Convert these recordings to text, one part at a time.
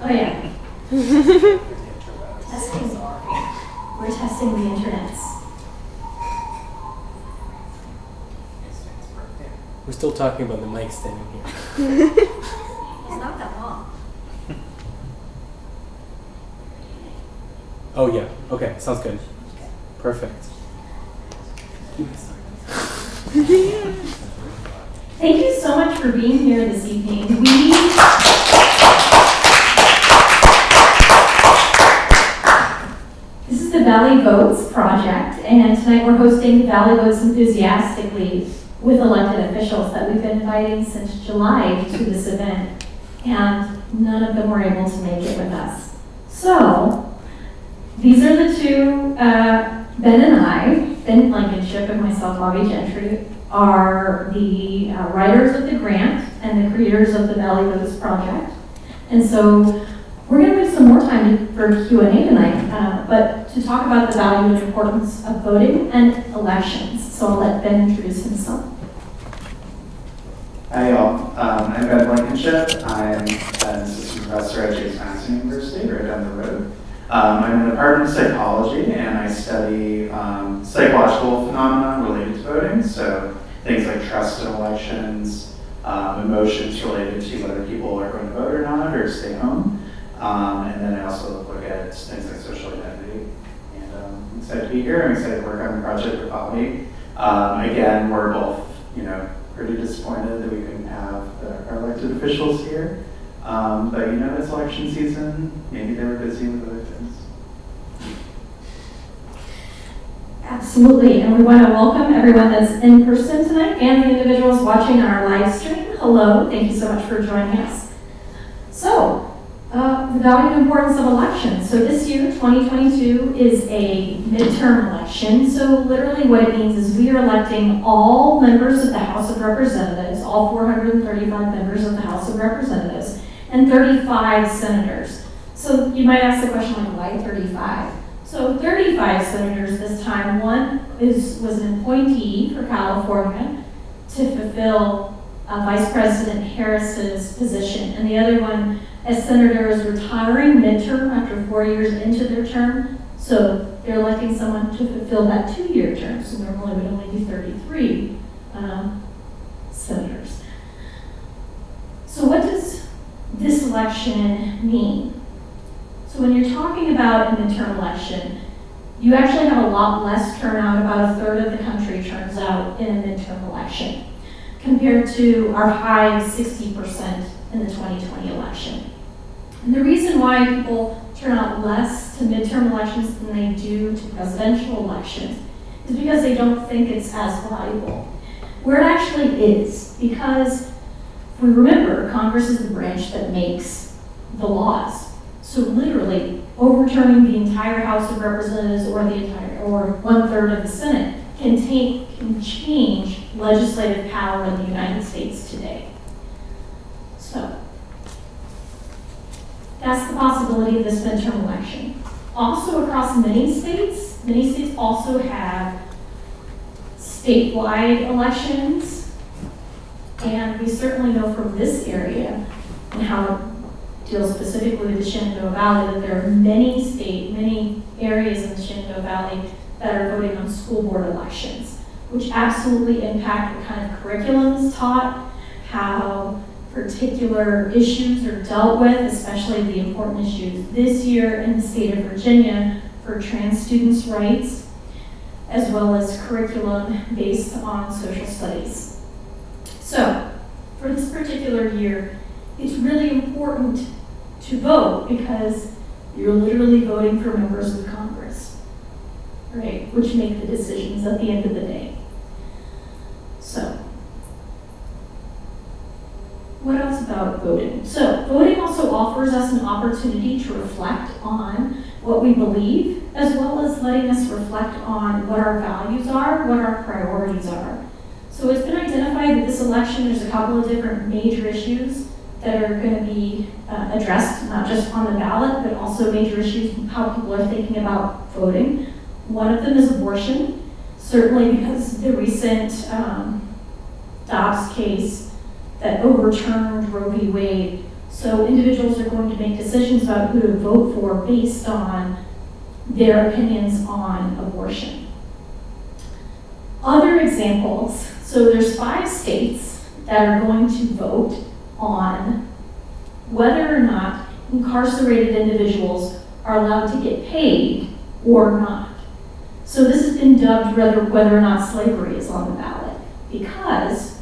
Oh yeah. Testing. We're testing the internets. We're still talking about the mic standing here. It's not that long. Oh yeah. Okay. Sounds good. Perfect. Thank you so much for being here this evening. This is the Valley Votes project, and tonight we're hosting Valley Votes Enthusiastically with elected officials that we've been inviting since July to this event, and none of them were able to make it with us. So, these are the two, Ben and I, Ben Blankenship and myself, Bobby Gentry, are the writers of the grant and the creators of the Valley Votes project. And so we're going to leave some more time for Q&A tonight, but to talk about the value and importance of voting and elections. So I'll let Ben introduce himself. Hi y'all, I'm Ben Blankenship. I'm an assistant professor at James Madison University right down the road. I'm in the Department of Psychology, and I study psychological phenomena related to voting, so things like trust in elections, emotions related to whether people are going to vote or not, or stay home, and then I also look at things like social identity. And I'm excited to be here. I'm excited to work on the project with Bobby. Again, we're both, pretty disappointed that we couldn't have our elected officials here. But it's election season. Maybe they were busy with other things. Absolutely, and we want to welcome everyone that's in person tonight and the individuals watching on our live stream. Hello, thank you so much for joining us. So, the value and importance of elections. So this year, 2022, is a midterm election. So literally what it means is we are electing all members of the House of Representatives, all 435 members of the House of Representatives, and 35 senators. So you might ask the question, like, why 35? So 35 senators this time. One was an appointee for California to fulfill Vice President Harris's position, and the other one, a senator, is retiring midterm after 4 years into their term. So they're electing someone to fulfill that 2-year term. So normally it would only be 33 senators. So what does this election mean? So when you're talking about a midterm election, you actually have a lot less turnout. About a third of the country turns out in a midterm election, compared to our high of 60% in the 2020 election. And the reason why people turn out less to midterm elections than they do to presidential elections is because they don't think it's as valuable. Where it actually is, because if we remember, Congress is the branch that makes the laws. So literally, overturning the entire House of Representatives or 1/3 of the Senate can change legislative power in the United States today. So that's the possibility of this midterm election. Also across many states also have statewide elections, and we certainly know from this area and how it deals specifically with the Shenandoah Valley that there are many areas in the Shenandoah Valley that are voting on school board elections, which absolutely impact what kind of curriculum is taught, how particular issues are dealt with, especially the important issues this year in the state of Virginia for trans students' rights, as well as curriculum based on social studies. So, for this particular year, it's really important to vote because you're literally voting for members of Congress, right, which make the decisions at the end of the day. So, what else about voting? So, voting also offers us an opportunity to reflect on what we believe, as well as letting us reflect on what our values are, what our priorities are. So it's been identified that this election, there's a couple of different major issues that are going to be addressed, not just on the ballot, but also major issues, how people are thinking about voting. One of them is abortion, certainly because the recent Dobbs case that overturned Roe v. Wade. So individuals are going to make decisions about who to vote for based on their opinions on abortion. Other examples, so there's 5 states that are going to vote on whether or not incarcerated individuals are allowed to get paid or not. So this has been dubbed whether or not slavery is on the ballot, because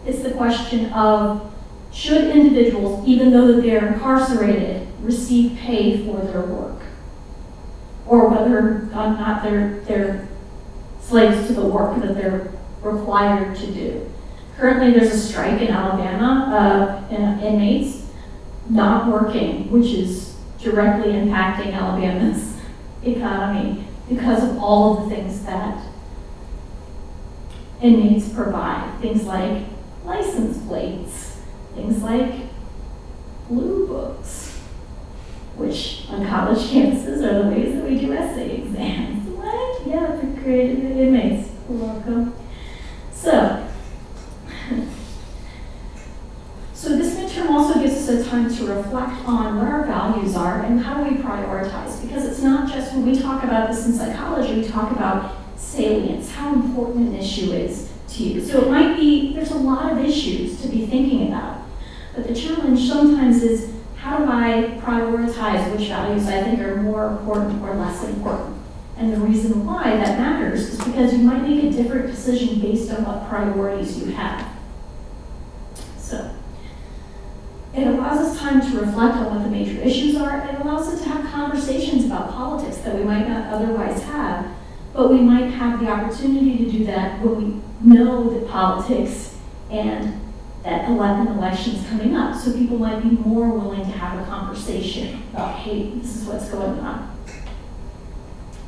it's the question of should individuals, even though that they're incarcerated, receive pay for their work, or whether or not they're slaves to the work that they're required to do. Currently, there's a strike in Alabama of inmates not working, which is directly impacting Alabama's economy because of all of the things that inmates provide. Things like license plates, things like blue books, which on college campuses are the ways that we do essay exams. What? Yeah, for creative inmates. You're welcome. So this midterm also gives us a time to reflect on what our values are and how do we prioritize, because it's not just when we talk about this in psychology, we talk about salience, how important an issue is to you. So it might be, there's a lot of issues to be thinking about, but the challenge sometimes is how do I prioritize which values I think are more important or less important? And the reason why that matters is because you might make a different decision based on what priorities you have. So it allows us time to reflect on what the major issues are. It allows us to have conversations about politics that we might not otherwise have, but we might have the opportunity to do that when we know that politics and that an election's coming up. So people might be more willing to have a conversation about, hey, this is what's going on.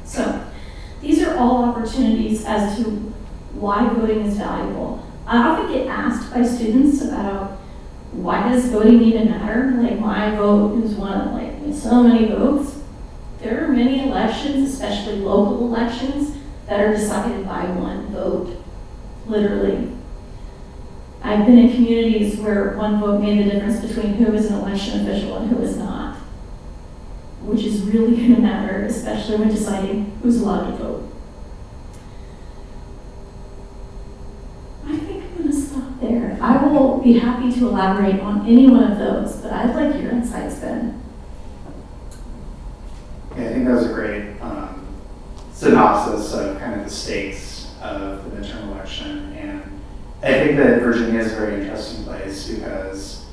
So these are all opportunities as to why voting is valuable. I often get asked by students about why does voting even matter? Like my vote is one of like so many votes. There are many elections, especially local elections, that are decided by one vote, literally. I've been in communities where one vote made the difference between who is an election official and who is not, which is really going to matter, especially when deciding who's allowed to vote. I think I'm going to stop there. I will be happy to elaborate on any one of those, but I'd like your insights, Ben. Yeah, I think that was a great synopsis of kind of the stakes of the midterm election. And I think that Virginia is a very interesting place because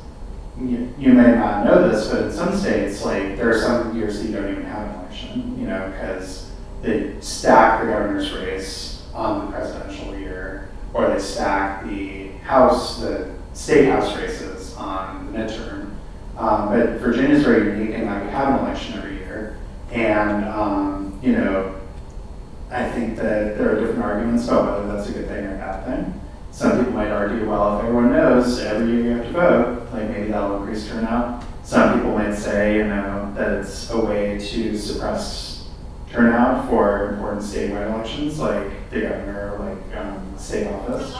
you may not know this, but in some states, like there are some years that you don't even have an election, because they stack the governor's race on the presidential year, or they stack the state house races on the midterm. But Virginia is very unique in that we have an election every year. And, I think that there are different arguments about whether that's a good thing or a bad thing. Some people might argue, well, if everyone knows every year you have to vote, like maybe that'll increase turnout. Some people might say, that it's a way to suppress turnout for important statewide elections, like the governor, like state office.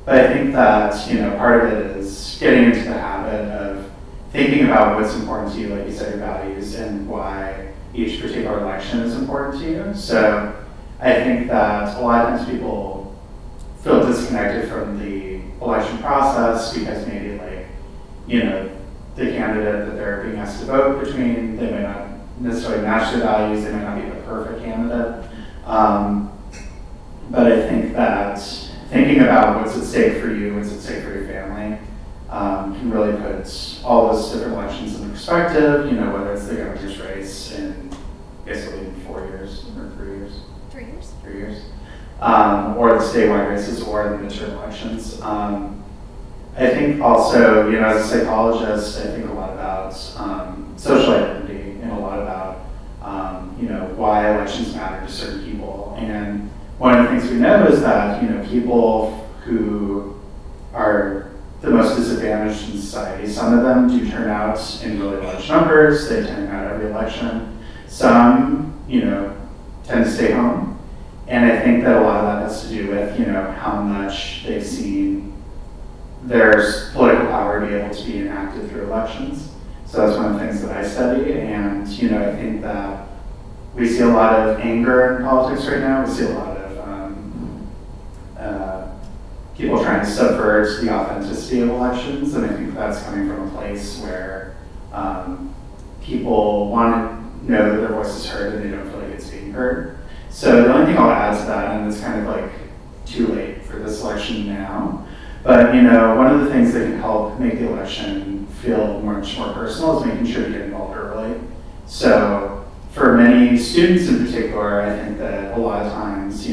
But I think that, part of it is getting into the habit of thinking about what's important to you, like you said, your values, and why each particular election is important to you. So I think that a lot of times people feel disconnected from the election process because maybe the candidate that they're being asked to vote between, they may not necessarily match their values, they may not be the perfect candidate. But I think that thinking about what's at stake for you, what's at stake for your family, can really put all those different elections into perspective, whether it's the governor's race in basically 4 years or 3 years. 3 years. 3 years. Or the statewide races or the midterm elections. I think also, as a psychologist, I think a lot about social identity and a lot about, why elections matter to certain people. And one of the things we know is that, people who are the most disadvantaged in society, some of them do turn out in really large numbers. They turn out every election. Some, tend to stay home. And I think that a lot of that has to do with, how much they've seen their political power be able to be enacted through elections. So that's one of the things that I study, and I think that we see a lot of anger in politics right now. We see a lot of people trying to subvert the authenticity of elections, and I think that's coming from a place where people want to know that their voice is heard and they don't feel like it's being heard. So the only thing I'll add to that, and it's kind of like too late for this election now, but one of the things that can help make the election feel much more personal is making sure to get involved early. So for many students in particular, I think that a lot of times,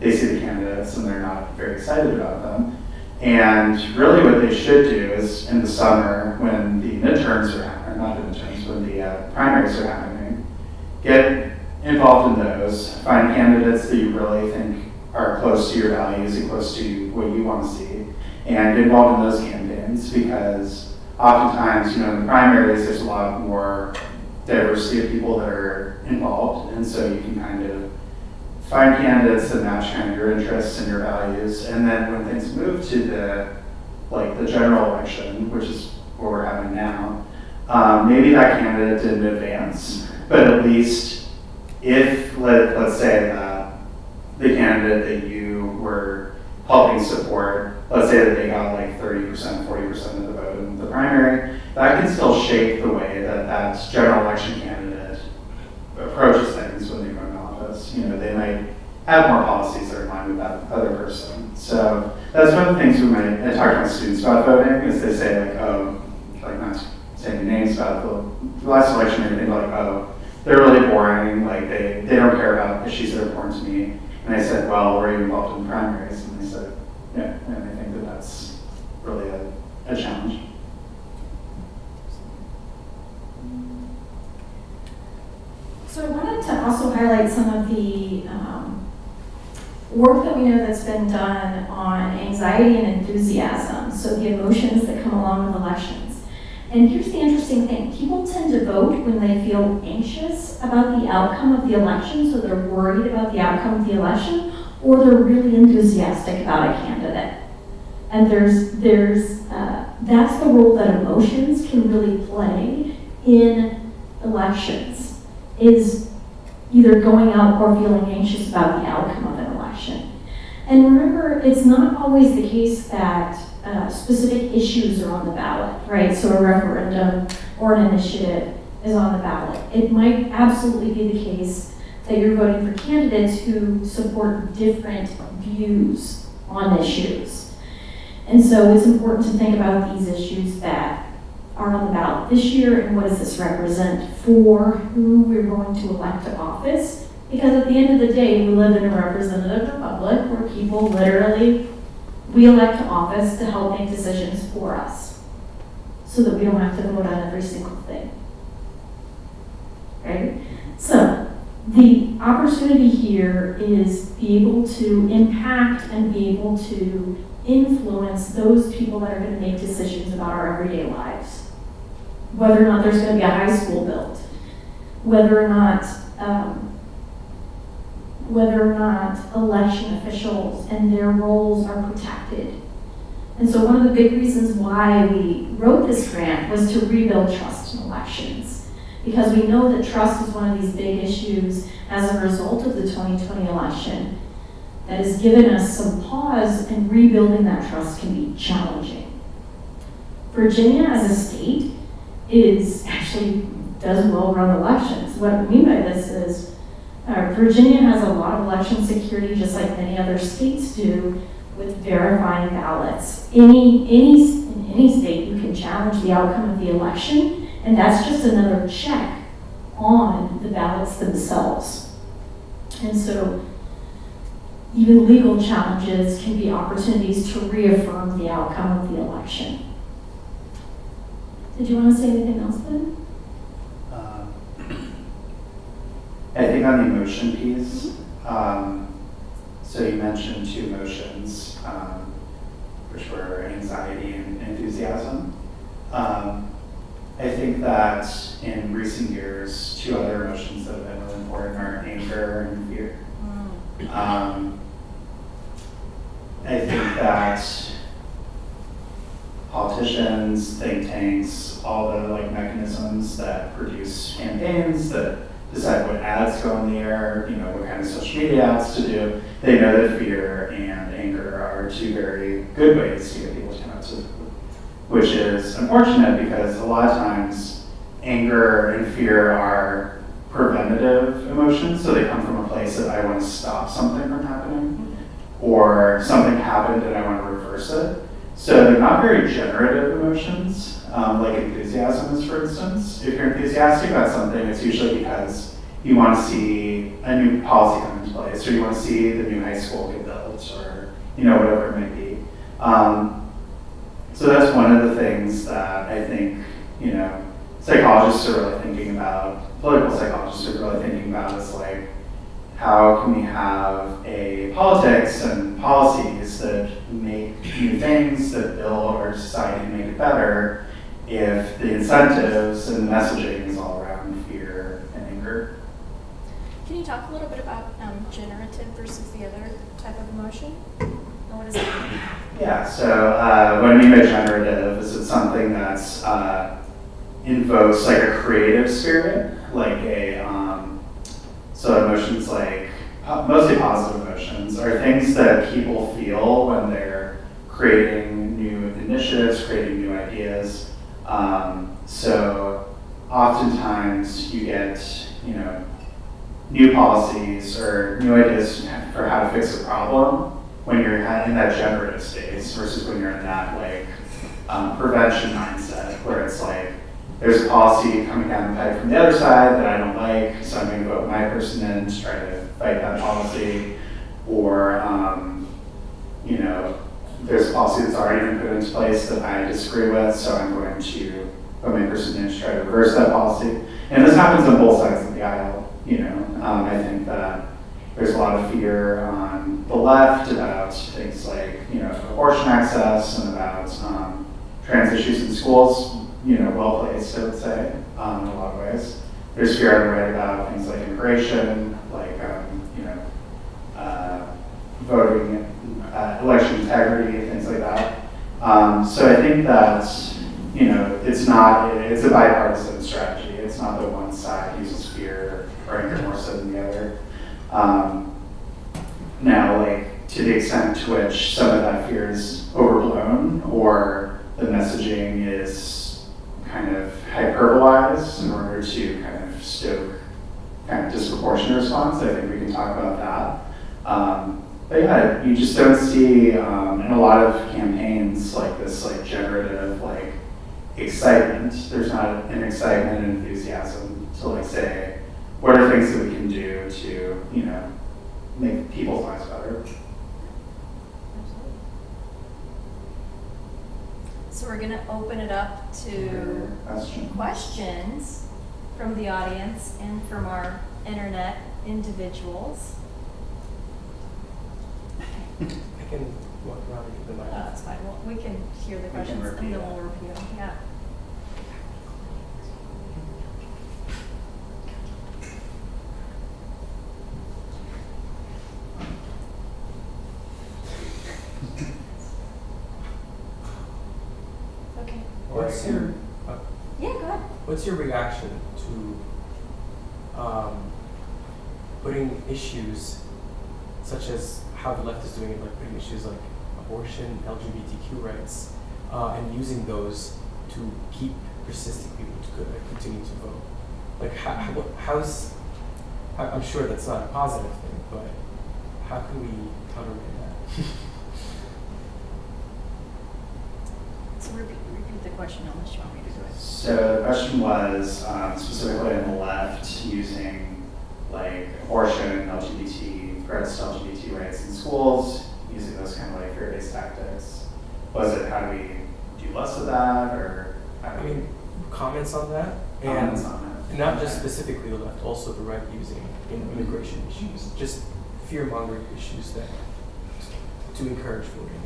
they see the candidates and they're not very excited about them. And really what they should do is in the summer when the midterms are happening, not the midterms, when the primaries are happening, get involved in those, find candidates that you really think are close to your values and close to what you want to see, and get involved in those campaigns, because oftentimes, in the primaries, there's a lot more diversity of people that are involved, and so you can kind of find candidates that match kind of your interests and your values, and then when things move to the general election, which is what we're having now, maybe that candidate didn't advance, but at least if, let's say that the candidate that you were helping support, let's say that they got like 30%, 40% of the vote in the primary, that can still shape the way that that general election candidate approaches things when they run in office. They might have more policies that are in line with that other person. So that's one of the things I talk to my students about voting, is they say not saying names about the last election or anything, they're really boring, they don't care about issues that are important to me. And I said, well, were you involved in primaries? And they said, yeah, and I think that that's really a challenge. So I wanted to also highlight some of the work that we know that's been done on anxiety and enthusiasm, so the emotions that come along with elections. And here's the interesting thing. People tend to vote when they feel anxious about the outcome of the election, so they're worried about the outcome of the election, or they're really enthusiastic about a candidate. And that's the role that emotions can really play in elections, is either going out or feeling anxious about the outcome of an election. And remember, it's not always the case that specific issues are on the ballot, right? So a referendum or an initiative is on the ballot. It might absolutely be the case that you're voting for candidates who support different views on issues. And so it's important to think about these issues that are on the ballot this year, and what does this represent for who we're going to elect to office? Because at the end of the day, we live in a representative republic where people literally, we elect to office to help make decisions for us so that we don't have to vote on every single thing, right? So the opportunity here is be able to impact and be able to influence those people that are going to make decisions about our everyday lives. Whether or not there's going to be a high school built, whether or not election officials and their roles are protected. And so one of the big reasons why we wrote this grant was to rebuild trust in elections, because we know that trust is one of these big issues as a result of the 2020 election that has given us some pause, and rebuilding that trust can be challenging. Virginia as a state does well run elections. What I mean by this is Virginia has a lot of election security, just like many other states do, with verifying ballots. In any state, you can challenge the outcome of the election, and that's just another check on the ballots themselves. And so even legal challenges can be opportunities to reaffirm the outcome of the election. Did you want to say anything else then? I think on the emotion piece, so you mentioned two emotions, which were anxiety and enthusiasm. I think that in recent years, two other emotions that have been really important are anger and fear. I think that politicians, think tanks, all the mechanisms mechanisms that produce campaigns, that decide what ads go in the air, what kind of social media ads to do. They know that fear and anger are two very good ways to get people to come out to the booth, which is unfortunate because a lot of times anger and fear are preventative emotions, so they come from a place that I want to stop something from happening, or something happened and I want to reverse it. So they're not very generative emotions, like enthusiasm is, for instance. If you're enthusiastic about something, it's usually because you want to see a new policy come into place, or you want to see the new high school get built, or whatever it might be. So that's one of the things that I think psychologists are really thinking about. Political psychologists are really thinking about is like, how can we have a politics and policies that make new things, that build our society and make it better, if the incentives and messaging is all around fear and anger? Can you talk a little bit about generative versus the other type of emotion? And what does that mean? Yeah, so what I mean by generative is it's something that's invokes like a creative spirit, like so emotions like, mostly positive emotions, are things that people feel when they're creating new initiatives, creating new ideas. So oftentimes you get, new policies or new ideas for how to fix a problem when you're in that generative space versus when you're in that prevention mindset, where it's like, there's a policy coming down the pipe from the other side that I don't like, so I'm going to vote my person in to try to fight that policy. Or, there's a policy that's already been put into place that I disagree with, so I'm going to vote my person in to try to reverse that policy. And this happens on both sides of the aisle. I think that there's a lot of fear on the left about things like, abortion access and about trans issues in schools. Well placed, I would say, in a lot of ways. There's fear on the right about things like immigration, like, voting, election integrity, things like that. So I think that, it's a bipartisan strategy. It's not that one side uses fear or anger more so than the other. Now, to the extent to which some of that fear is overblown, or the messaging is kind of hyperbolized in order to kind of stoke kind of disproportionate response, I think we can talk about that. But yeah, you just don't see in a lot of campaigns like this, generative, excitement. There's not an excitement and enthusiasm to say, what are things that we can do to, make people's lives better. So we're going to open it up to questions from the audience and from our internet individuals. I can walk around and give them Oh, that's fine. Well, we can hear the questions and then we'll repeat them. Yeah. Okay. What's your Yeah, go ahead. What's your reaction to putting issues such as how the left is doing it, putting issues like abortion, LGBTQ rights, and using those to keep persisting people to continue to vote? I'm sure that's not a positive thing, but how can we counterweigh that? So repeat the question unless you want me to do it. So the question was specifically on the left using abortion, LGBT, threats to LGBT rights in schools, using those kind of fear-based tactics. Was it how do we do less of that, or how do we comments on that? comments on that? And not just specifically the left, also the right using immigration issues, just fear-mongering issues that to encourage voting.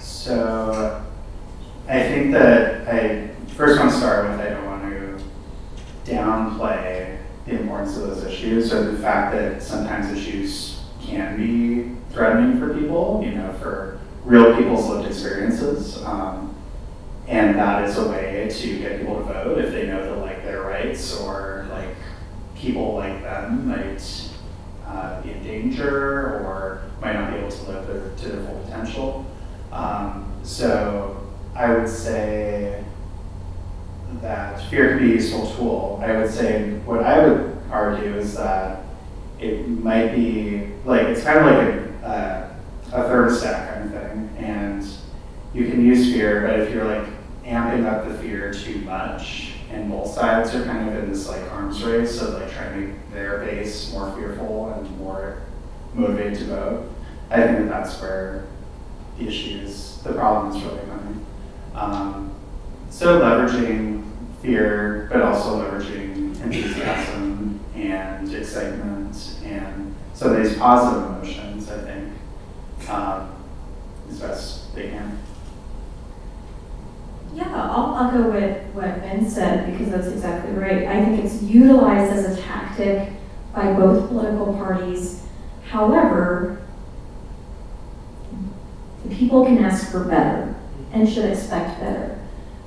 So I think that I first want to start with, I don't want to downplay the importance of those issues, or the fact that sometimes issues can be threatening for people, for real people's lived experiences. And that is a way to get people to vote if they know that like their rights or like people like them might be in danger or might not be able to live to their full potential. So I would say that fear can be a useful tool. I would say what I would argue is that it might be like, it's kind of like a thermostat kind of thing. And you can use fear, but if you're like amping up the fear too much, and both sides are kind of in this like arms race of like trying to make their base more fearful and more motivated to vote, I think that that's where the problem is really coming. So leveraging fear, but also leveraging enthusiasm and excitement and some of these positive emotions, I think, as best they can. Yeah, I'll go with what Ben said because that's exactly right. I think it's utilized as a tactic by both political parties. However, the people can ask for better and should expect better.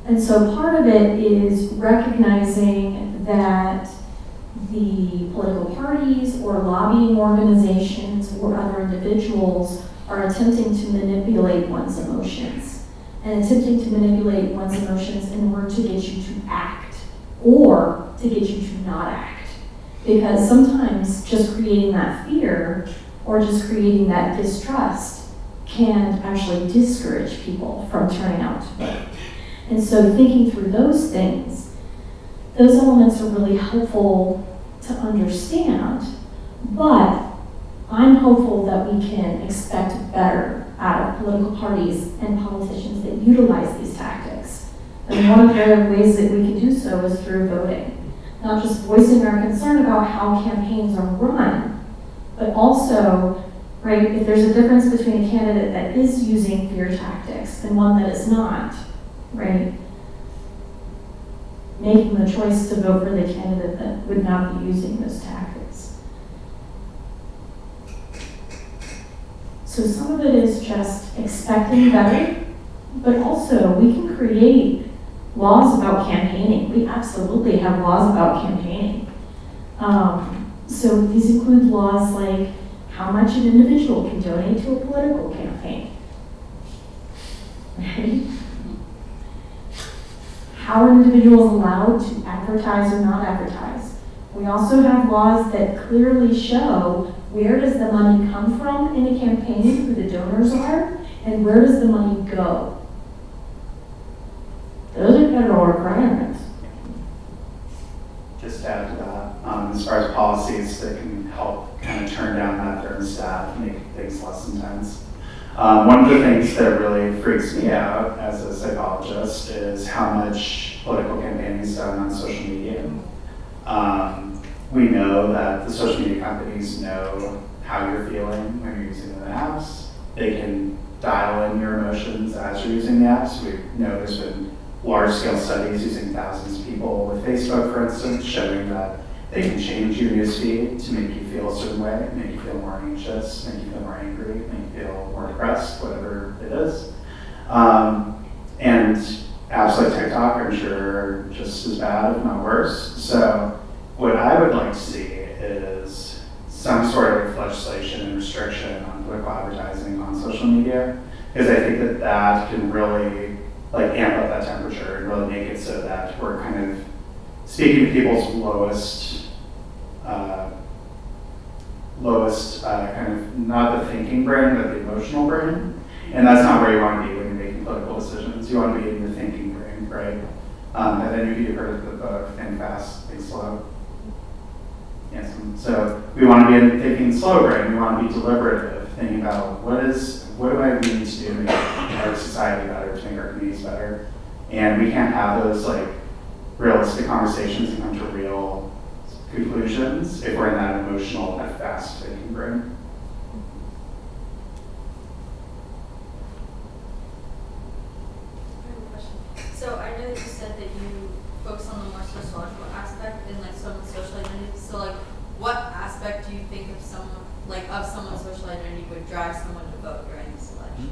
And so part of it is recognizing that the political parties or lobbying organizations or other individuals are attempting to manipulate one's emotions. And attempting to manipulate one's emotions in order to get you to act or to get you to not act. Because sometimes just creating that fear or just creating that distrust can actually discourage people from turning out to vote. And so thinking through those things, those elements are really helpful to understand, but I'm hopeful that we can expect better out of political parties and politicians that utilize these tactics. And one of the ways that we can do so is through voting. Not just voicing our concern about how campaigns are run, but also, right, if there's a difference between a candidate that is using fear tactics and one that is not, right, making the choice to vote for the candidate that would not be using those tactics. So some of it is just expecting better, but also we can create laws about campaigning. We absolutely have laws about campaigning. So these include laws like how much an individual can donate to a political campaign. Right? How an individual is allowed to advertise or not advertise. We also have laws that clearly show where does the money come from in a campaign, who the donors are, and where does the money go. Those are federal requirements. Just to add to that, as far as policies that can help kind of turn down that thermostat, make things less intense. One of the things that really freaks me out as a psychologist is how much political campaigning is done on social media. We know that the social media companies know how you're feeling when you're using the apps. They can dial in your emotions as you're using the apps. We know there's been large-scale studies using thousands of people with Facebook, for instance, showing that they can change your newsfeed to make you feel a certain way, make you feel more anxious, make you feel more angry, make you feel more depressed, whatever it is. And apps like TikTok, I'm sure, are just as bad, if not worse. So what I would like to see is some sort of legislation and restriction on political advertising on social media, because I think that that can really like amp up that temperature and really make it so that we're kind of speaking to people's lowest kind of, not the thinking brain, but the emotional brain. And that's not where you want to be when you're making political decisions. You want to be in your thinking brain, right? And then you've heard of the book, Think Fast, Think Slow. Yes. So we want to be in thinking slow brain. We want to be deliberative, thinking about what do I need to do to make our society better, to make our communities better. And we can't have those like realistic conversations and come to real conclusions if we're in that emotional, that fast thinking brain. I have a question. So I know that you said that you focus on the more sociological aspect and like someone's social identity. So like what aspect do you think of someone, like of someone's social identity would drive someone to vote during this election?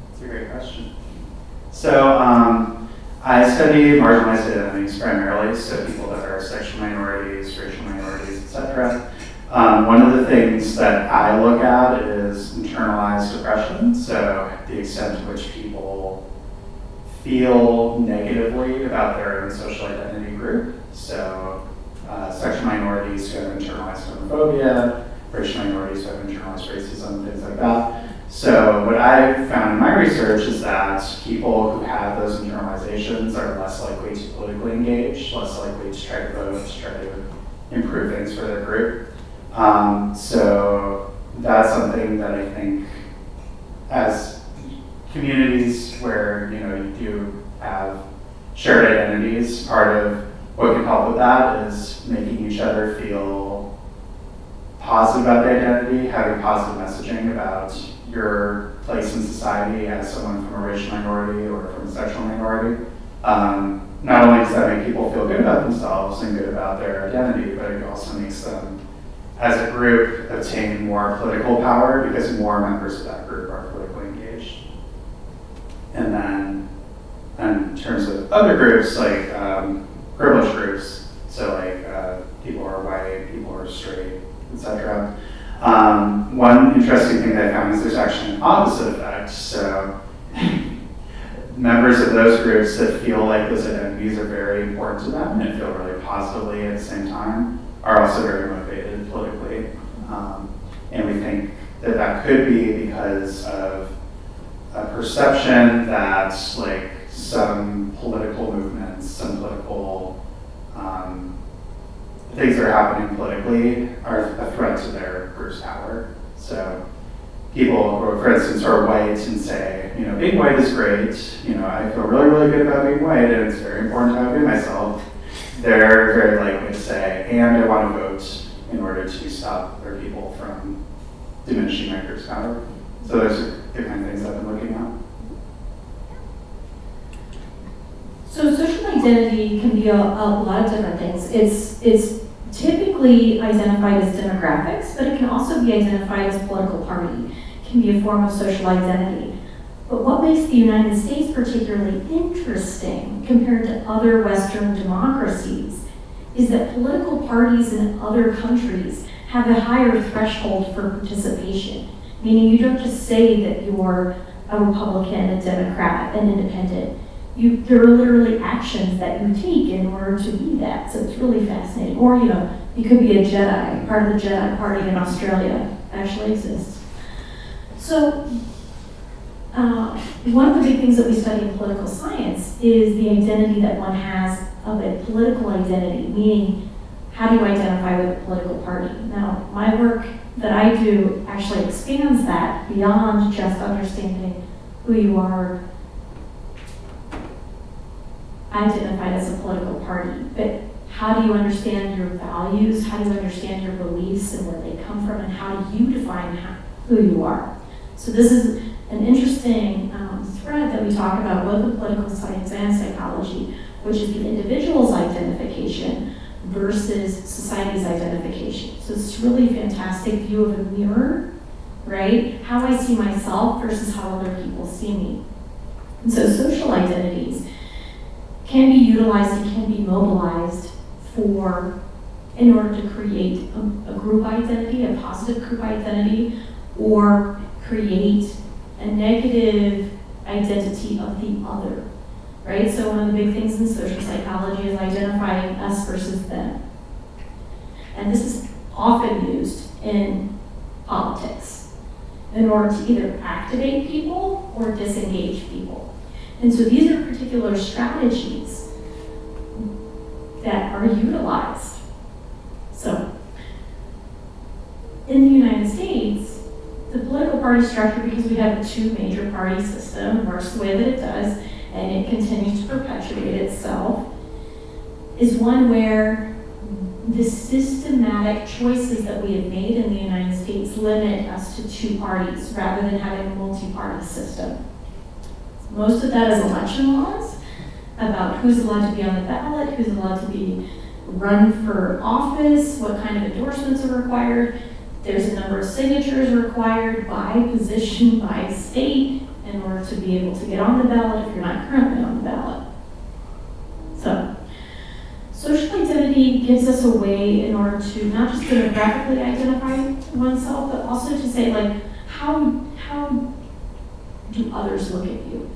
That's a great question. So I study marginalized identities primarily, so people that are sexual minorities, racial minorities, etc. One of the things that I look at is internalized oppression, so the extent to which people feel negatively about their own social identity group. So sexual minorities who have internalized homophobia, racial minorities who have internalized racism, things like that. So what I found in my research is that people who have those internalizations are less likely to politically engage, less likely to try to vote, to try to improve things for their group. So that's something that I think as communities where you do have shared identities, part of what can help with that is making each other feel positive about the identity, having positive messaging about your place in society as someone from a racial minority or from a sexual minority. Not only does that make people feel good about themselves and good about their identity, but it also makes them, as a group, obtain more political power because more members of that group are politically engaged. And then, in terms of other groups, like privileged groups, so like people who are white, people who are straight, etc. One interesting thing that I found is there's actually an opposite effect. So members of those groups that feel like those identities are very important to them and feel really positively at the same time are also very motivated politically. And we think that that could be because of a perception that like some political movements, some political things that are happening politically are a threat to their group's power. So people who, for instance, are white and say, being white is great, I feel really, really good about being white and it's very important how I view myself, they're very likely to say, and I want to vote in order to stop other people from diminishing my group's power. So those are the kind of things I've been looking at. So social identity can be a lot of different things. It's typically identified as demographics, but it can also be identified as political party. It can be a form of social identity. But what makes the United States particularly interesting compared to other Western democracies is that political parties in other countries have a higher threshold for participation. Meaning you don't just say that you're a Republican, a Democrat, an independent. There are literally actions that you take in order to be that. So it's really fascinating. Or, you could be a Jedi. Part of the Jedi Party in Australia actually exists. So one of the big things that we study in political science is the identity that one has of a political identity, meaning how do you identify with a political party? Now, my work that I do actually expands that beyond just understanding who you are identified as a political party, but how do you understand your values, how do you understand your beliefs and where they come from, and how do you define who you are? So this is an interesting thread that we talk about both in political science and psychology, which is the individual's identification versus society's identification. So it's really a fantastic view of a mirror, right? How I see myself versus how other people see me. And so social identities can be utilized and can be mobilized in order to create a group identity, a positive group identity, or create a negative identity of the other, right? So one of the big things in social psychology is identifying us versus them. And this is often used in politics in order to either activate people or disengage people. And so these are particular strategies that are utilized. So in the United States, the political party structure, because we have a two major party system, works the way that it does, and it continues to perpetuate itself, is one where the systematic choices that we have made in the United States limit us to two parties rather than having a multi-party system. Most of that is election laws about who's allowed to be on the ballot, who's allowed to be run for office, what kind of endorsements are required. There's a number of signatures required by position, by state, in order to be able to get on the ballot if you're not currently on the ballot. So, social identity gives us a way in order to not just demographically identify oneself, but also to say, like, how do others look at you?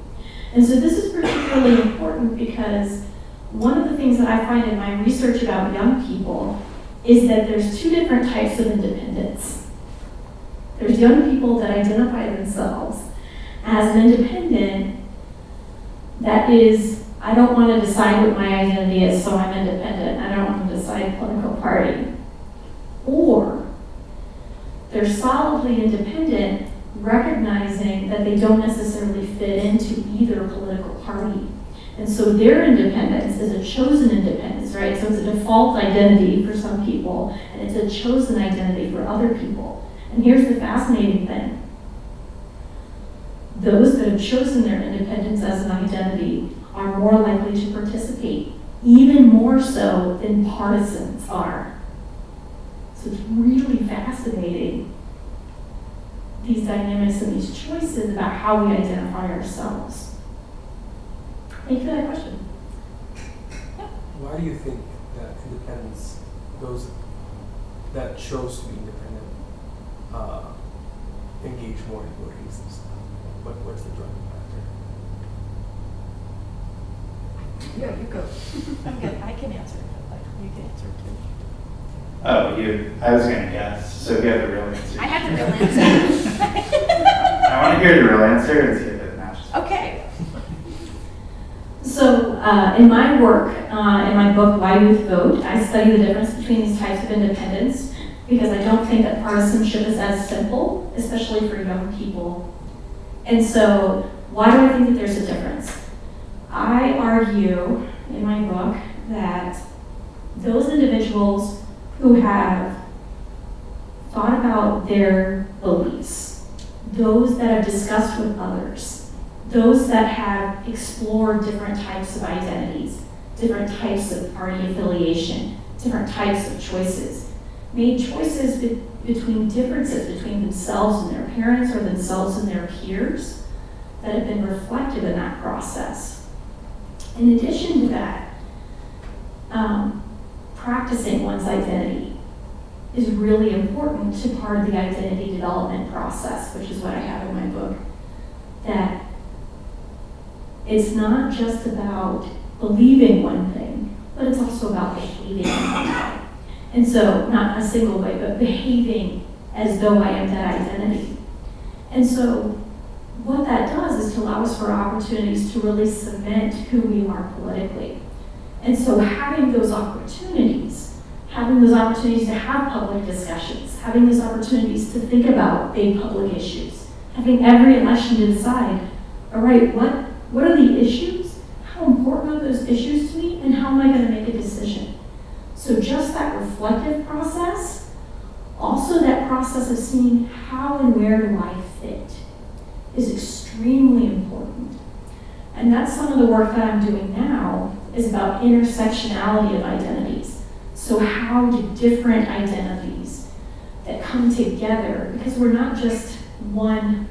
And so this is particularly important because one of the things that I find in my research about young people is that there's two different types of independence. There's young people that identify themselves as an independent that is, I don't want to decide what my identity is, so I'm independent. I don't want to decide political party. Or they're solidly independent, recognizing that they don't necessarily fit into either political party. And so their independence is a chosen independence, right? So it's a default identity for some people, and it's a chosen identity for other people. And here's the fascinating thing. Those that have chosen their independence as an identity are more likely to participate, even more so than partisans are. So it's really fascinating, these dynamics and these choices about how we identify ourselves. Thank you for that question. Why do you think that independence, those that chose to be independent, engage more in voting and stuff? What's the driving factor? Yeah, you go. I'm good. I can answer it, but you can answer it too. Oh, I was gonna guess, so if you have the real answer. I have the real answer. I wanna hear the real answer and see if it matches. Okay. So in my work, in my book, Why Youth Vote, I study the difference between these types of independence because I don't think that partisanship is as simple, especially for young people. And so why do I think that there's a difference? I argue in my book that those individuals who have thought about their beliefs, those that have discussed with others, those that have explored different types of identities, different types of party affiliation, different types of choices, made choices between differences between themselves and their parents or themselves and their peers that have been reflected in that process. In addition to that, practicing one's identity is really important to part of the identity development process, which is what I have in my book. That it's not just about believing one thing, but it's also about behaving in one way. And so, not a single way, but behaving as though I am that identity. And so, what that does is to allow us for opportunities to really cement who we are politically. And so, having those opportunities to have public discussions, having those opportunities to think about big public issues, having every election to decide, all right, what are the issues? How important are those issues to me? And how am I going to make a decision? So just that reflective process, also that process of seeing how and where do I fit is extremely important. And that's some of the work that I'm doing now is about intersectionality of identities. So how do different identities that come together, because we're not just we're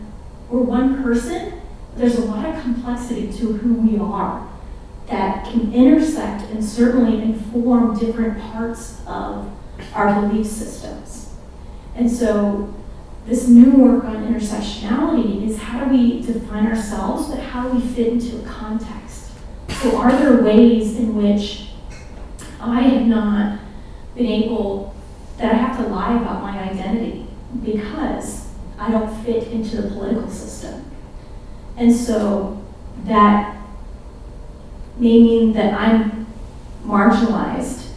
one person, there's a lot of complexity to who we are that can intersect and certainly inform different parts of our belief systems. And so this new work on intersectionality is how do we define ourselves, but how do we fit into a context? So are there ways in which I have not been able, that I have to lie about my identity because I don't fit into the political system? And so that may mean that I'm marginalized,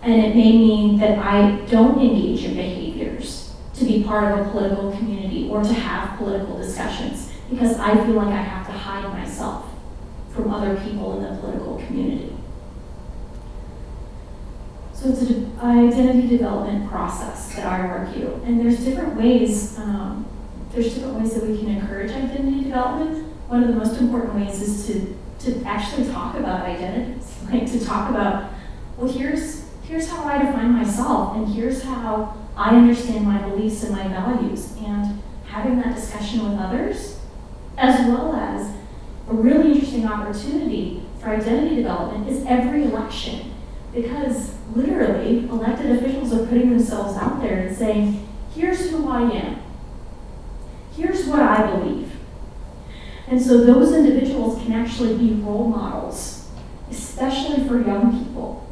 and it may mean that I don't engage in behaviors to be part of a political community or to have political discussions because I feel like I have to hide myself from other people in the political community. So it's an identity development process that I argue, and there's different ways. That we can encourage identity development. One of the most important ways is to actually talk about identities, like to talk about, well, here's how I define myself, and here's how I understand my beliefs and my values, and having that discussion with others as well as a really interesting opportunity for identity development is every election. Because literally, elected officials are putting themselves out there and saying, here's who I am. Here's what I believe. And so those individuals can actually be role models, especially for young people.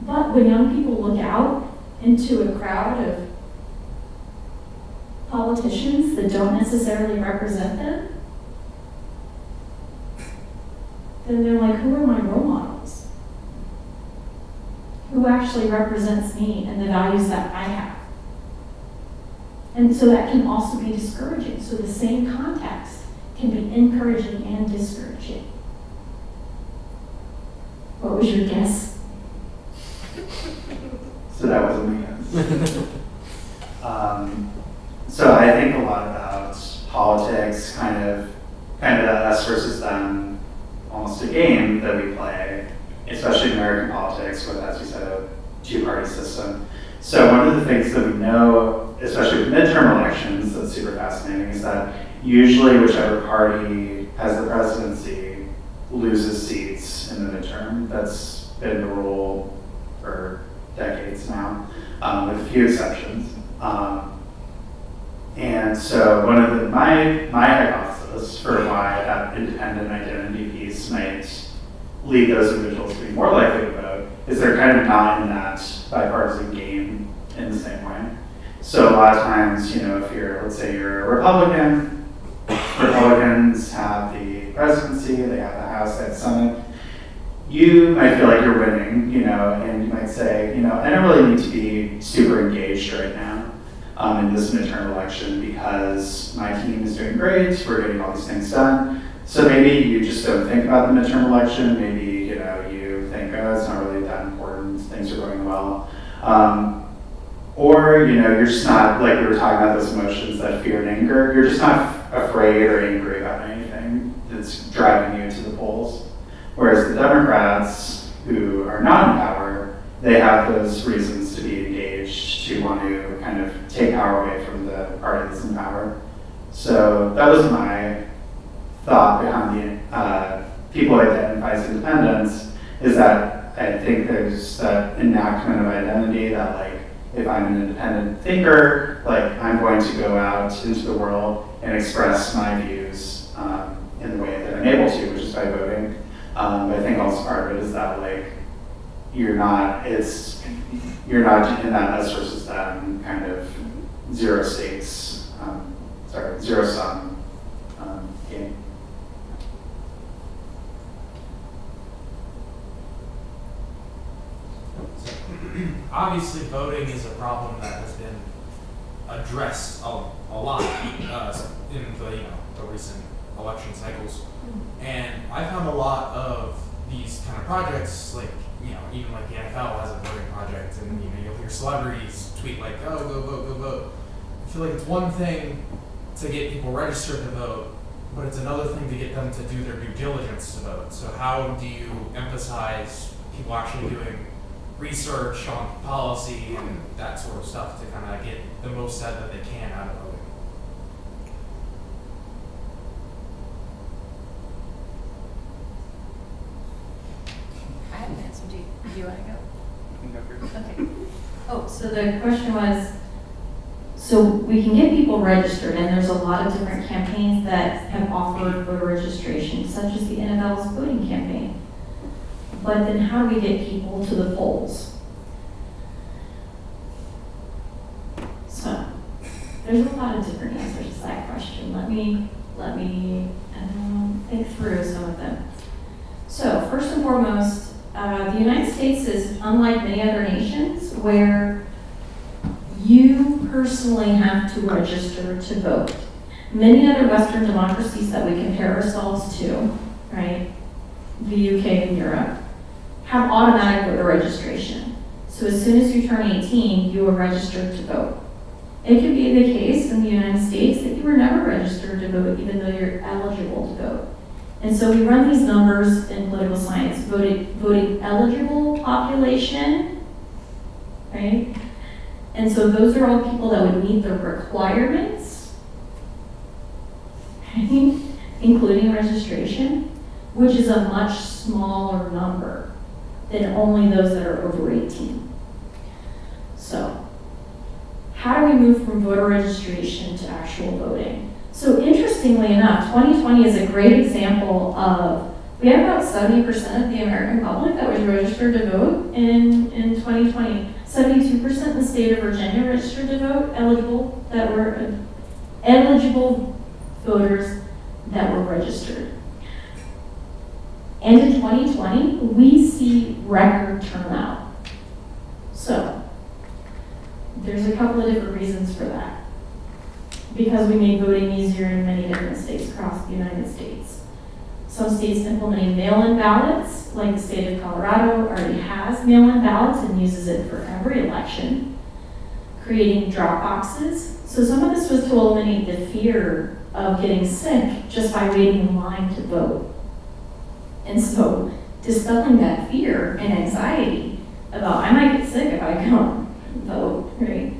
But when young people look out into a crowd of politicians that don't necessarily represent them, then they're like, who are my role models? Who actually represents me and the values that I have? And so that can also be discouraging. So the same context can be encouraging and discouraging. What was your guess? So that wasn't a guess. So I think a lot about politics, kind of us versus them, almost a game that we play, especially in American politics with, as you said, a two-party system. So one of the things that we know, especially with midterm elections, that's super fascinating, is that usually whichever party has the presidency loses seats in the midterm. That's been the rule for decades now, with a few exceptions. And so one of my hypothesis for why that independent identity piece might lead those individuals to be more likely to vote is they're kind of not in that bipartisan game in the same way. So a lot of times, if let's say you're a Republican, Republicans have the presidency, they have the House, they have the Senate. You might feel like you're winning, and you might say, I don't really need to be super engaged right now in this midterm election because my team is doing great, we're getting all these things done. So maybe you just don't think about the midterm election, maybe, you think, oh, it's not really that important, things are going well. Or, you're just not, like we were talking about those emotions, that fear and anger, you're just not afraid or angry about anything that's driving you to the polls. Whereas the Democrats, who are not in power, they have those reasons to be engaged, to want to kind of take power away from the party that's in power. So that was my thought behind the people who identify as independents, is that I think there's that enactment of identity that, like, if I'm an independent thinker, like, I'm going to go out into the world and express my views in the way that I'm able to, which is by voting. But I think also part of it is that, like, you're not in that us versus them kind of zero sum game. Obviously, voting is a problem that has been addressed a lot in the recent election cycles, and I found a lot of these kind of projects, like even like the NFL has a voting project, and you'll hear celebrities tweet like, "Oh, go vote, go vote." I feel like it's one thing to get people registered to vote, but it's another thing to get them to do their due diligence to vote. So how do you emphasize people actually doing research on policy and that sort of stuff to kind of get the most that they can out of voting? I have an answer. Do you want to go? You can go first. Okay. Oh, so the question was, so we can get people registered, and there's a lot of different campaigns that have offered voter registration, such as the NFL's voting campaign. But then how do we get people to the polls? So there's a lot of different answers to that question. Let me think through some of them. So first and foremost, the United States is unlike many other nations where you personally have to register to vote. Many other Western democracies that we compare ourselves to, right, the UK and Europe, have automatic voter registration. So as soon as you turn 18, you are registered to vote. It could be the case in the United States that you were never registered to vote, even though you're eligible to vote. And so we run these numbers in political science, voting eligible population, right? And so those are all people that would meet the requirements, right? Including registration, which is a much smaller number than only those that are over 18. So, how do we move from voter registration to actual voting? So interestingly enough, 2020 is a great example of, we had about 70% of the American public that was registered to vote in 2020. 72% in the state of Virginia registered to vote, eligible voters that were registered. And in 2020, we see record turnout. So, there's a couple of different reasons for that. Because we made voting easier in many different states across the United States. Some states implementing mail-in ballots, like the state of Colorado already has mail-in ballots and uses it for every election. Creating drop boxes. So some of this was to eliminate the fear of getting sick just by waiting in line to vote. And so dispelling that fear and anxiety about, I might get sick if I come vote, right?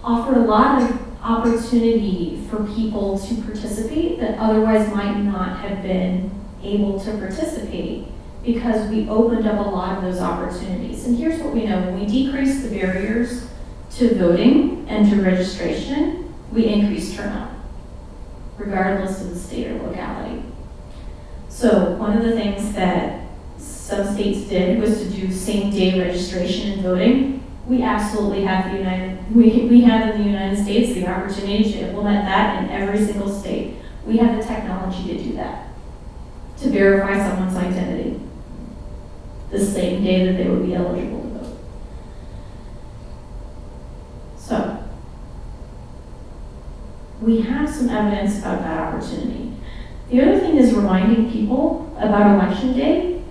Offered a lot of opportunity for people to participate that otherwise might not have been able to participate because we opened up a lot of those opportunities. And here's what we know. When we decrease the barriers to voting and to registration, we increase turnout, regardless of the state or locality. So one of the things that some states did was to do same-day registration and voting. We absolutely have we have in the United States the opportunity to implement that in every single state. We have the technology to do that, to verify someone's identity the same day that they would be eligible to vote. So, we have some evidence about that opportunity. The other thing is reminding people about Election Day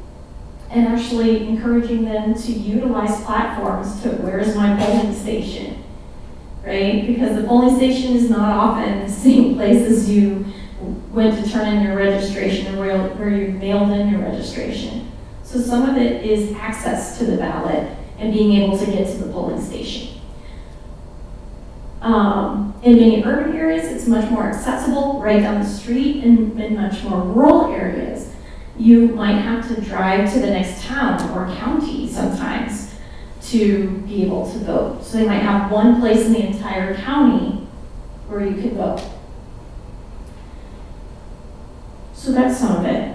and actually encouraging them to utilize platforms to, where is my polling station, right? Because the polling station is not often the same place as you went to turn in your registration or where you mailed in your registration. So some of it is access to the ballot and being able to get to the polling station. In many urban areas, it's much more accessible right down the street. In much more rural areas, you might have to drive to the next town or county sometimes to be able to vote. So they might have one place in the entire county where you could vote. So that's some of it.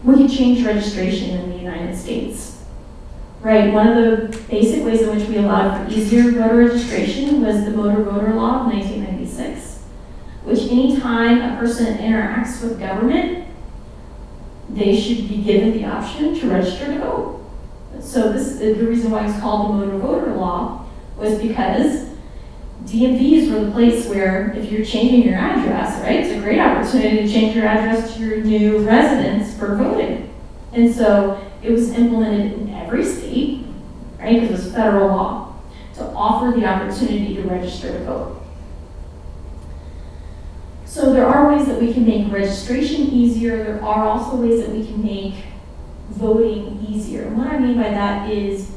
We could change registration in the United States. Right, one of the basic ways in which we allowed for easier voter registration was the Motor Voter Law of 1996, which anytime a person interacts with government, they should be given the option to register to vote. So the reason why it's called the Motor Voter Law was because DMVs were the place where if you're changing your address, right, it's a great opportunity to change your address to your new residence for voting. And so it was implemented in every state, right, because it was federal law, to offer the opportunity to register to vote. So there are ways that we can make registration easier. There are also ways that we can make voting easier. And what I mean by that is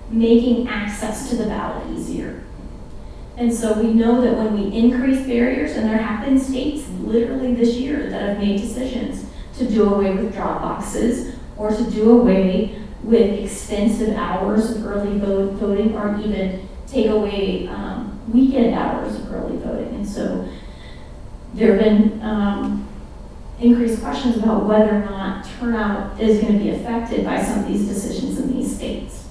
making access to the ballot easier. And so we know that when we increase barriers, and there have been states literally this year that have made decisions to do away with drop boxes or to do away with extensive hours of early voting or even take away weekend hours of early voting. And so there have been increased questions about whether or not turnout is going to be affected by some of these decisions in these states.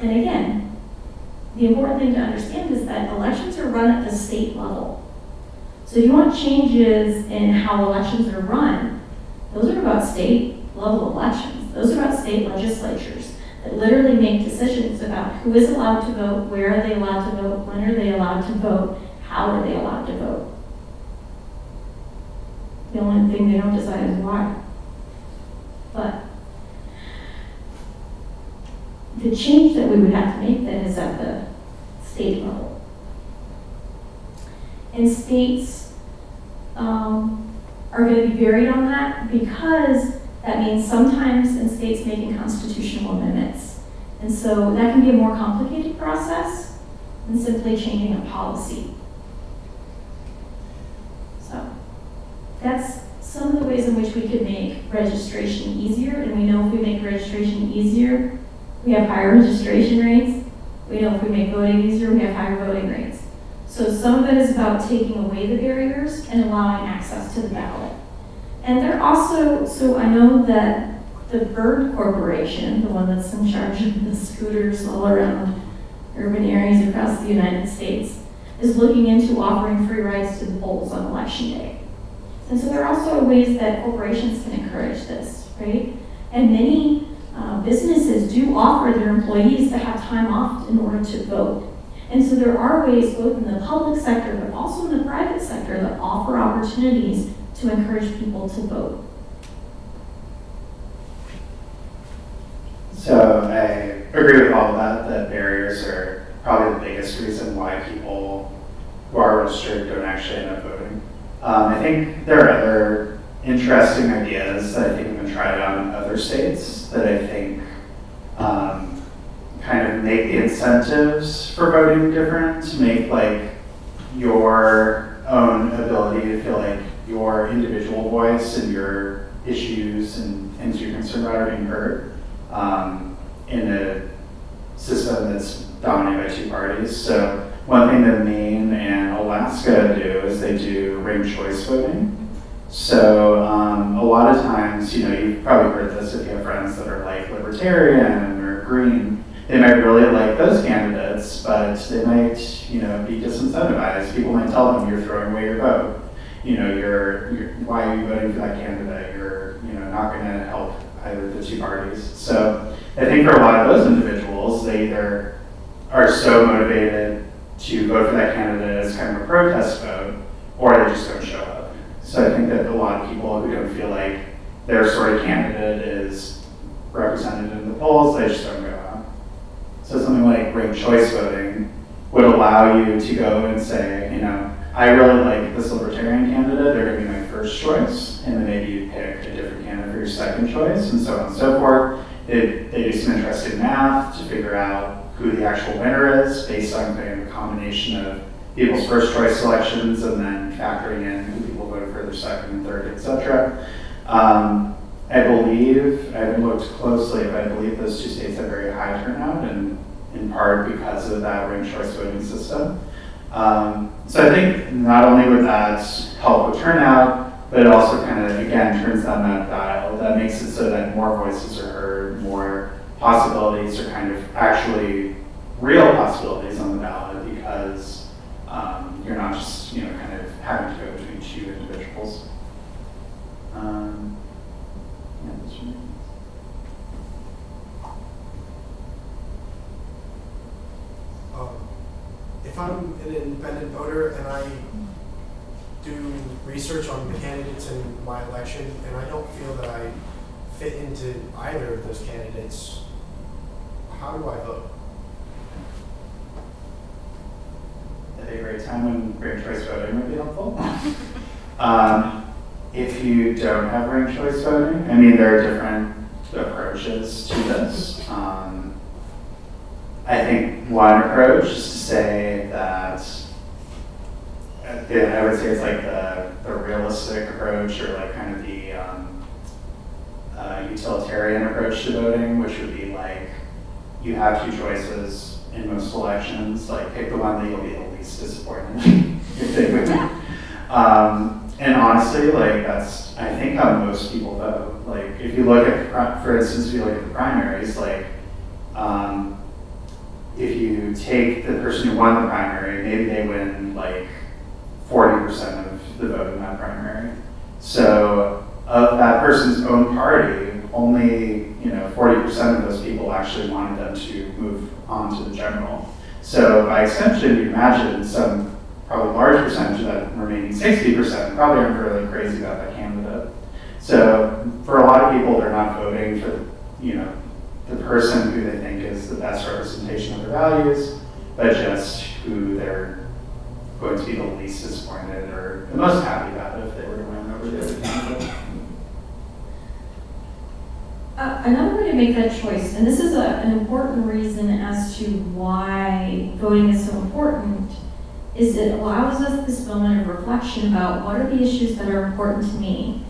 And again, the important thing to understand is that elections are run at the state level. So if you want changes in how elections are run, those are about state level elections. Those are about state legislatures that literally make decisions about who is allowed to vote, where are they allowed to vote, when are they allowed to vote, how are they allowed to vote. The only thing they don't decide is why. But the change that we would have to make then is at the state level. And states are going to be varied on that because that means sometimes in states making constitutional amendments. And so that can be a more complicated process than simply changing a policy. that's some of the ways in which we could make registration easier. And we know if we make registration easier, we have higher registration rates. We know if we make voting easier, we have higher voting rates. So some of it is about taking away the barriers and allowing access to the ballot. And they're also, so I know that the Bird Corporation, the one that's in charge of the scooters all around urban areas across the United States, is looking into offering free rides to the polls on election day. And so there are also ways that corporations can encourage this, right? And many businesses do offer their employees to have time off in order to vote. And so there are ways both in the public sector, but also in the private sector that offer opportunities to encourage people to vote. So I agree with all of that, that barriers are probably the biggest reason why people who are registered don't actually end up voting. I think there are other interesting ideas that I think have been tried out in other states that I think kind of make the incentives for voting different, to make like your own ability to feel like your individual voice and your issues and things you're concerned about are being heard in a system that's dominated by two parties. So one thing that Maine and Alaska do is they do ranked choice voting. So a lot of times, you know, you've probably heard this if you have friends that are like libertarian or green. They might really like those candidates, but they might, you know, be disincentivized. People might tell them you're throwing away your vote. You know, you're why are you voting for that candidate? You're, you know, not going to help either of the two parties. So I think for a lot of those individuals, they either are so motivated to vote for that candidate as kind of a protest vote, or they just don't show up. So I think that a lot of people who don't feel like their sort of candidate is represented in the polls, they just don't go out. So something like ranked choice voting would allow you to go and say, you know, I really like this libertarian candidate, they're going to be my first choice, and then maybe you pick a different candidate for your second choice, and so on and so forth. They do some interesting math to figure out who the actual winner is based on kind of a combination of people's first choice selections and then factoring in who people voted for their second and third, etc. I believe, I haven't looked closely, but I believe those two states have very high turnout, and in part because of that ranked choice voting system. So I think not only would that help with turnout, but it also kind of, again, turns down that dial. That makes it so that more voices are heard, more possibilities are kind of actually real possibilities on the ballot, because you're not just, you know, kind of having to go between two individuals. Yeah, that's right. If I'm an independent voter and I do research on the candidates in my election and I don't feel that I fit into either of those candidates, how do I vote? I think a great time when ranked choice voting would be helpful. If you don't have ranked choice voting, I mean, there are different approaches to this. I think one approach is to say that, I would say it's like the realistic approach, or like kind of the utilitarian approach to voting, which would be like, you have two choices in most elections, like pick the one that you'll be the least disappointed if they win. And honestly, like that's, I think, how most people vote. Like if you look at, for instance, if you look at the primaries, like if you take the person who won the primary, maybe they win like 40% of the vote in that primary. So of that person's own party, only 40% of those people actually wanted them to move on to the general. So by extension, you imagine some probably large percentage of that remaining 60% probably aren't really crazy about that candidate. So for a lot of people, they're not voting for the person who they think is the best representation of their values, but just who they're going to be the least disappointed or the most happy about if they were to win over the other candidate. Another way to make that choice, and this is an important reason as to why voting is so important, is it allows us this moment of reflection about what are the issues that are important to me?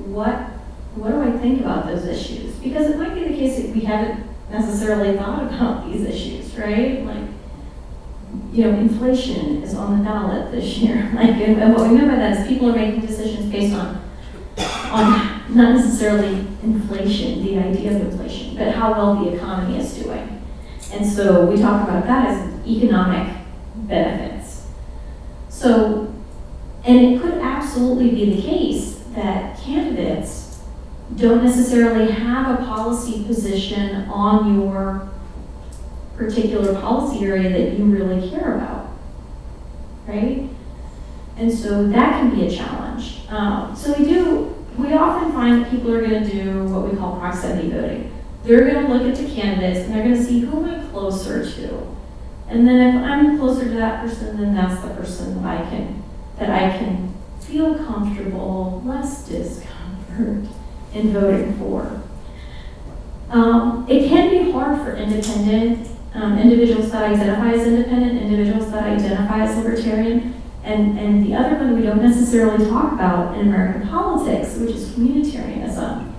What do I think about those issues? Because it might be the case that we haven't necessarily thought about these issues, right? Like, inflation is on the ballot this year. Like, and what we mean by that is people are making decisions based on not necessarily inflation, the idea of inflation, but how well the economy is doing. And so we talk about that as economic benefits. So, and it could absolutely be the case that candidates don't necessarily have a policy position on your particular policy area that you really care about, right? And so that can be a challenge. We often find that people are going to do what we call proximity voting. They're going to look at the candidates and they're going to see who am I closer to. And then if I'm closer to that person, then that's the person that I can feel comfortable, less discomfort in voting for. It can be hard for independent individuals that identify as independent, individuals that identify as libertarian, and the other one we don't necessarily talk about in American politics, which is communitarianism,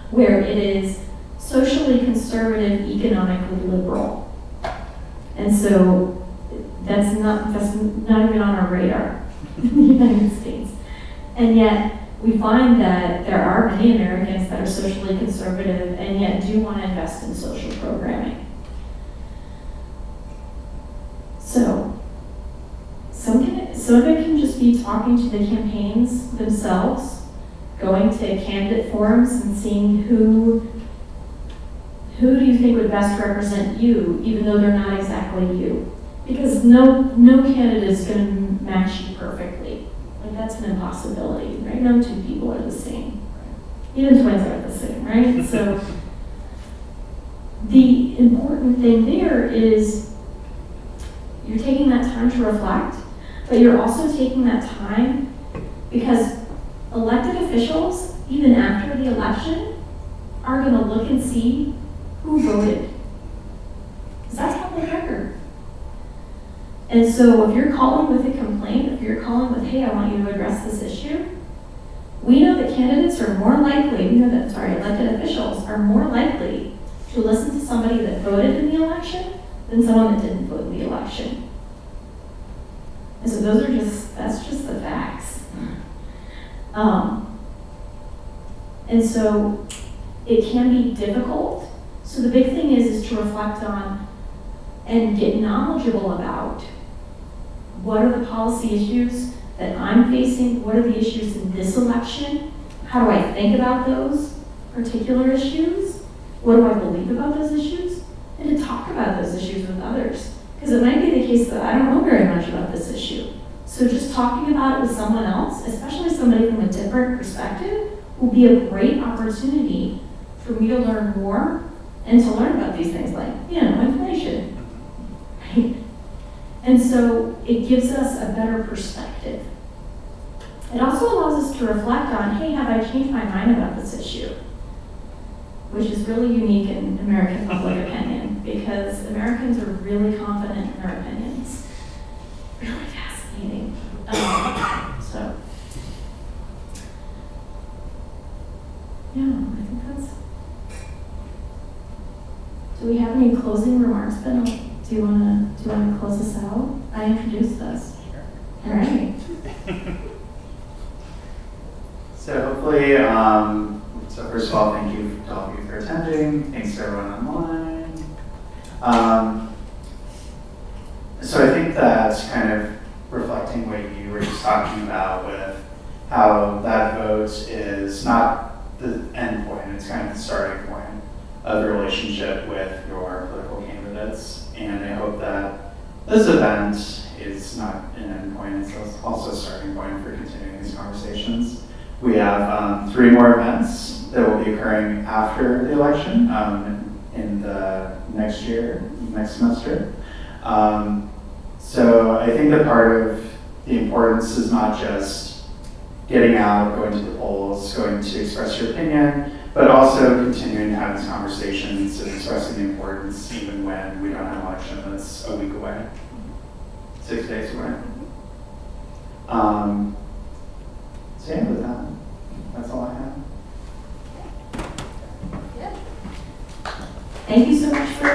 where it is socially conservative, economically liberal. And so that's not even on our radar in the United States. And yet we find that there are many Americans that are socially conservative and yet do want to invest in social programming. So some of it can just be talking to the campaigns themselves, going to candidate forums and seeing who do you think would best represent you, even though they're not exactly you. Because no candidate is going to match you perfectly. Like, that's an impossibility, right? No two people are the same. Even twins aren't the same, right? So the important thing there is you're taking that time to reflect, but you're also taking that time because elected officials, even after the election, are going to look and see who voted. Because that's public record. And so if you're calling with a complaint, if you're calling with, hey, I want you to address this issue, we know that candidates are more likely, elected officials are more likely to listen to somebody that voted in the election than someone that didn't vote in the election. And so that's just the facts. And so it can be difficult. So the big thing is to reflect on and get knowledgeable about what are the policy issues that I'm facing, what are the issues in this election, how do I think about those particular issues, what do I believe about those issues, and to talk about those issues with others. Because it might be the case that I don't know very much about this issue. So just talking about it with someone else, especially somebody from a different perspective, will be a great opportunity for me to learn more and to learn about these things like, inflation, right? And so it gives us a better perspective. It also allows us to reflect on, hey, have I changed my mind about this issue? Which is really unique in American public opinion, because Americans are really confident in their opinions. Really fascinating. I think that's. Do we have any closing remarks, Ben? Do you want to close us out? I introduced us. All right. So hopefully, so first of all, thank you to all of you for attending. Thanks to everyone online. So I think that's kind of reflecting what you were just talking about with how that vote is not the end point, it's kind of the starting point of the relationship with your political candidates. And I hope that this event is not an end point, it's also a starting point for continuing these conversations. We have 3 more events that will be occurring after the election in the next semester. So I think that part of the importance is not just getting out, going to the polls, going to express your opinion, but also continuing to have these conversations and expressing the importance even when we don't have an election that's a week away. 6 days away. Mhm. So yeah, with that, that's all I have. Yeah. Thank you so much for